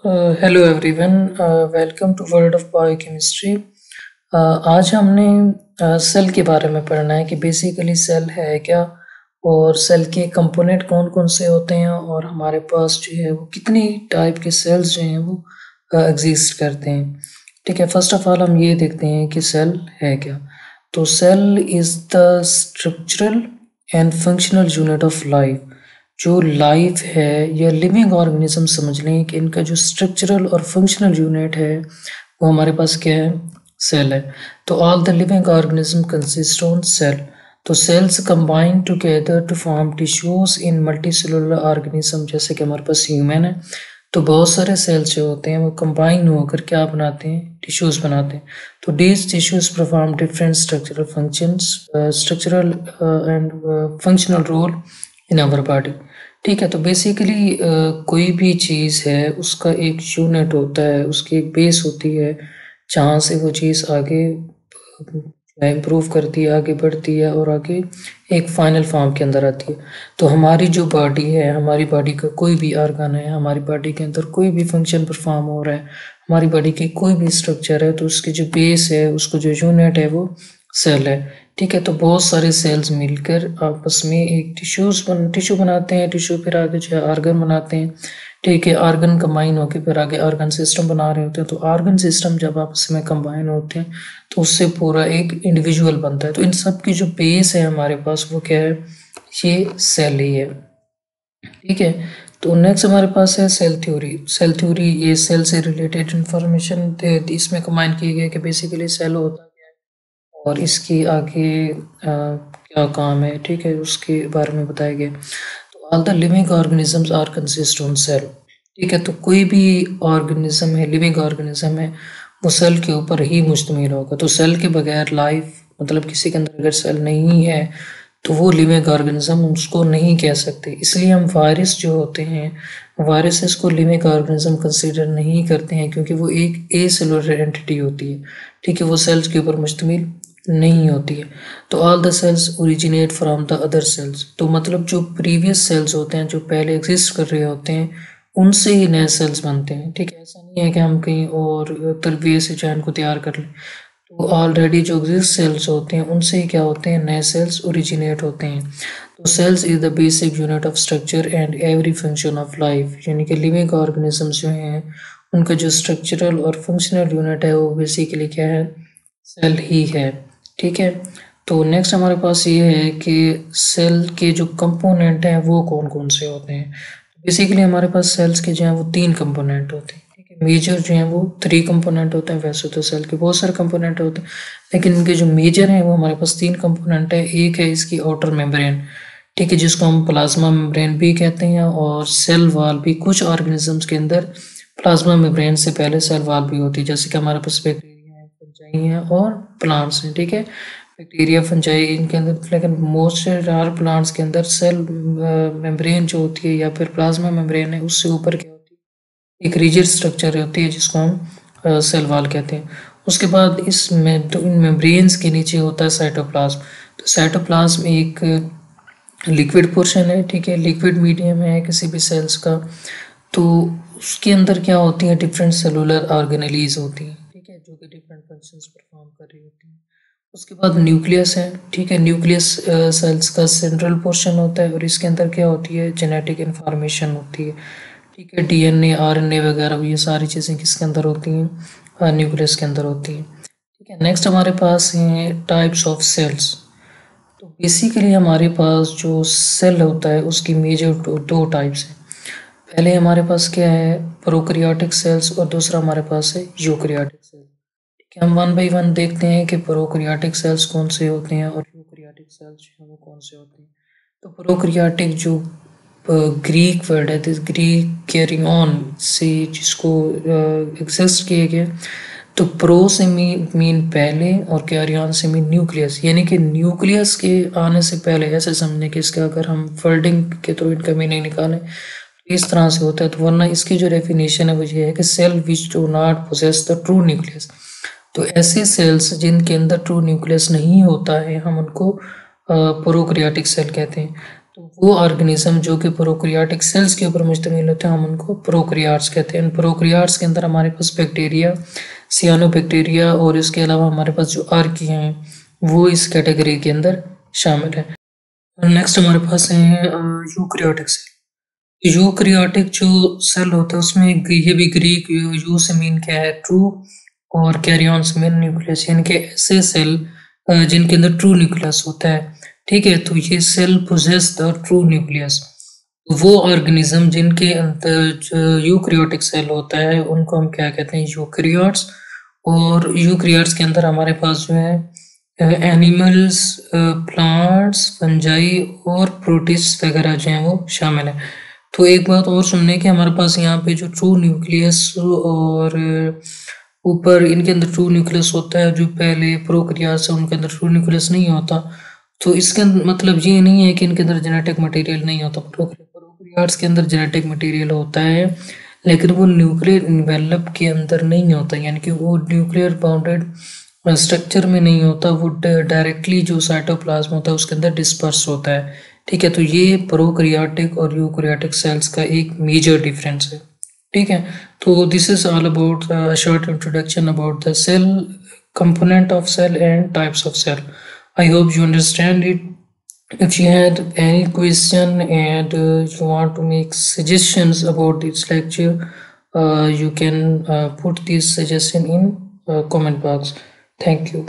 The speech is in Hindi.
Hello everyone, welcome to world of biochemistry. आज हमने सेल के बारे में पढ़ना है कि बेसिकली सेल है क्या और सेल के कंपोनेंट कौन कौन से होते हैं और हमारे पास जो है वो कितनी टाइप के सेल्स जो हैं वो एग्जिस्ट करते हैं। ठीक है, फर्स्ट ऑफ ऑल हम ये देखते हैं कि सेल है क्या। तो cell is the structural and functional unit of life. जो लाइफ है या लिविंग ऑर्गेनिज्म समझ लें कि इनका जो स्ट्रक्चरल और फंक्शनल यूनिट है वो हमारे पास क्या है, सेल है। तो all the living organism consist on cell. तो cells combine together to form tissues in multicellular organism. जैसे कि हमारे पास ह्यूमन है तो बहुत सारे सेल्स जो होते हैं वो कंबाइन होकर क्या बनाते हैं, टिश्यूज बनाते हैं। तो these tissues perform different structural functions, structural and functional role in our body. ठीक है, तो बेसिकली कोई भी चीज़ है उसका एक यूनिट होता है, उसकी एक बेस होती है जहाँ से वो चीज़ आगे इम्प्रूव करती है, आगे बढ़ती है और आगे एक फाइनल फॉर्म के अंदर आती है। तो हमारी जो बॉडी है, हमारी बॉडी का कोई भी ऑर्गन है, हमारी बॉडी के अंदर कोई भी फंक्शन परफॉर्म हो रहा है, हमारी बॉडी की कोई भी स्ट्रक्चर है, तो उसकी जो बेस है, उसको जो यूनिट है वो सेल है। ठीक है, तो बहुत सारे सेल्स मिलकर आपस में एक टिश्यू बनाते हैं। टिश्यू फिर आगे जो है ऑर्गन बनाते हैं। ठीक है, ऑर्गन कंबाइन होकर फिर आगे ऑर्गन सिस्टम बना रहे होते हैं। तो ऑर्गन सिस्टम जब आपस में कंबाइन होते हैं तो उससे पूरा एक इंडिविजुअल बनता है। तो इन सब की जो बेस है हमारे पास वो क्या है, ये सेल ही है। ठीक है, तो नेक्स्ट हमारे पास है सेल थ्योरी। सेल थ्योरी ये सेल से रिलेटेड इंफॉर्मेशन इसमें कंबाइन की गई है कि बेसिकली सेल होता है और इसकी आगे क्या काम है। ठीक है, उसके बारे में बताया गया। तो all the living organisms are consist on cell. ठीक है, तो कोई भी ऑर्गेनिज्म है, लिविंग ऑर्गेनिज्म है, वो सेल के ऊपर ही मुश्तमिल होगा। तो सेल के बगैर लाइफ, मतलब किसी के अंदर अगर सेल नहीं है तो वो लिविंग ऑर्गेनिज्म उसको नहीं कह सकते। इसलिए हम वायरस जो होते हैं, वायरसेस को लिविंग ऑर्गेनिज्म कंसीडर नहीं करते हैं क्योंकि वो एक ए सेलुलर एंटिटी होती है। ठीक है, वो सेल्स के ऊपर मुश्तमिल नहीं होती है। तो all the cells originate from the other cells. तो मतलब जो प्रीवियस सेल्स होते हैं, जो पहले एग्जिस्ट कर रहे होते हैं, उनसे ही नए सेल्स बनते हैं। ठीक है, ऐसा नहीं है कि हम कहीं और तरबियत से चाहे को तैयार कर लें। तो ऑलरेडी जो एग्जिस्ट सेल्स होते हैं उनसे ही क्या होते हैं, नए सेल्स ओरिजिनेट होते हैं। तो cells is the basic unit of structure and every function of life. यानी कि लिविंग ऑर्गेनिजम्स जो हैं उनका जो स्ट्रक्चरल और फंक्शनल यूनिट है वो बेसिकली क्या है, सेल ही है। ठीक है, तो नेक्स्ट हमारे पास ये है कि सेल के जो कंपोनेंट हैं वो कौन कौन से होते हैं। बेसिकली हमारे पास सेल्स के जो हैं वो 3 कंपोनेंट होते हैं। ठीक है, मेजर जो हैं वो 3 कंपोनेंट होते हैं। वैसे तो सेल के बहुत सारे कंपोनेंट होते हैं लेकिन इनके जो मेजर हैं वो हमारे पास 3 कंपोनेंट है। एक है इसकी आउटर मेम्ब्रेन, ठीक है, जिसको हम प्लाज्मा मेम्ब्रेन भी कहते हैं, और सेल वॉल भी। कुछ ऑर्गेनिजम्स के अंदर प्लाज्मा मेम्ब्रेन से पहले सेल वॉल भी होती है, जैसे कि हमारे पास बैक्टीरिया है, फंजाई हैं और प्लांट्स हैं। ठीक है, बैक्टीरिया, फंजाई इनके अंदर, लेकिन मोस्ट आर प्लांट्स के अंदर सेल मेम्ब्रेन जो होती है या फिर प्लाज्मा मेम्ब्रेन है उससे ऊपर क्या होती है, एक रिजिड स्ट्रक्चर होती है जिसको हम सेल वॉल कहते हैं। उसके बाद इन मेम्ब्रेन्स के नीचे होता है साइटोप्लाज्म। तो साइटोप्लाज्म एक लिक्विड पोर्शन है। ठीक है, लिक्विड मीडियम है किसी भी सेल्स का। तो उसके अंदर क्या होती है, डिफरेंट सेलुलर ऑर्गेनेलीज होती हैं। ठीक है, जो कि डिफरेंट फंक्शंस परफॉर्म कर रही होती हैं। उसके बाद न्यूक्लियस है। ठीक है, न्यूक्लियस सेल्स का सेंट्रल पोर्शन होता है और इसके अंदर क्या होती है, जेनेटिक इंफॉर्मेशन होती है। ठीक है, डीएनए, आरएनए वगैरह ये सारी चीज़ें किसके अंदर होती हैं, न्यूक्लियस के अंदर होती हैं। ठीक है, नेक्स्ट हमारे पास है टाइप्स ऑफ सेल्स। तो बेसिकली हमारे पास जो सेल होता है उसकी मेजर दो टाइप्स हैं। पहले हमारे पास क्या है, प्रोकैरियोटिक सेल्स, और दूसरा हमारे पास है यूकैरियोटिक सेल। ठीक है, हम वन बाई वन देखते हैं कि प्रोकैरियोटिक सेल्स कौन से होते हैं और यूकैरियोटिक सेल्स जो हैं वो कौन से होते हैं। तो प्रोकैरियोटिक जो ग्रीक वर्ड है, दिस ग्रीक कैरियन से जिसको एग्जिस्ट किए गए। तो प्रो से मीन पहले और कैरियन से मीन न्यूक्लियस, यानी कि न्यूक्लियस के आने से पहले। ऐसे समझने कि इसका अगर हम फोल्डिंग के थ्रू इनका मीनिंग निकालें इस तरह से होता है। तो वरना इसकी जो डेफिनेशन है वो ये है कि cell which do not possess the true nucleus. तो ऐसे सेल्स जिनके अंदर ट्रू न्यूक्लियस नहीं होता है हम उनको प्रोकैरियोटिक सेल कहते हैं। तो वो ऑर्गेनिज्म जो कि प्रोकैरियोटिक सेल्स के ऊपर मुश्तमिल होते हैं, हम उनको प्रोकैरियोट्स कहते हैं। प्रोकैरियोट्स के अंदर हमारे पास बैक्टीरिया, सियानोबैक्टीरिया और इसके अलावा हमारे पास जो आर्किया हैं वो इस कैटेगरी के अंदर शामिल है। नेक्स्ट हमारे पास है यूकैरियोटिक सेल। यूकैरियोटिक जो सेल होता है उसमें ये भी ग्रीक यू से मीन क्या है, ट्रू, और कैरियन से मीन न्यूक्लियस, यानी कि ऐसे सेल जिनके अंदर ट्रू न्यूक्लियस होता है। ठीक है, तो ये cell possess the true nucleus. वो ऑर्गेनिज्म जिनके अंदर जो यूकैरियोटिक सेल होता है उनको हम क्या कहते हैं, यूकैरियोट्स। और यूकैरियोट्स के अंदर हमारे पास जो है एनिमल्स, प्लांट्स, फंजाई और प्रोटिस्ट वगैरह जो हैं वो शामिल है। तो एक बात और सुनने की, हमारे पास यहाँ पे जो ट्रू न्यूक्लियस और ऊपर इनके अंदर ट्रू न्यूक्लियस होता है, जो पहले प्रोकैरियोट्स है उनके अंदर ट्रू न्यूक्लियस नहीं होता। तो इसका मतलब ये नहीं है कि इनके अंदर जेनेटिक मटेरियल नहीं होता। प्रोकैरियोट्स के अंदर जेनेटिक मटेरियल होता है, लेकिन वो न्यूक्लियर इन्वेलप के अंदर नहीं होता, यानी कि वो न्यूक्लियर बाउंडेड स्ट्रक्चर में नहीं होता, वो डायरेक्टली जो साइटोप्लाज्म होता है उसके अंदर डिस्पर्स होता है। ठीक है, तो ये प्रोकैरियोटिक और यूकैरियोटिक सेल्स का एक मेजर डिफरेंस है। ठीक है, तो this is all about short introduction about the cell, component of cell and types of cell. I hope you understand it. If you had any question and you want to make suggestions about this lecture, you can put this suggestion in comment box. Thank you.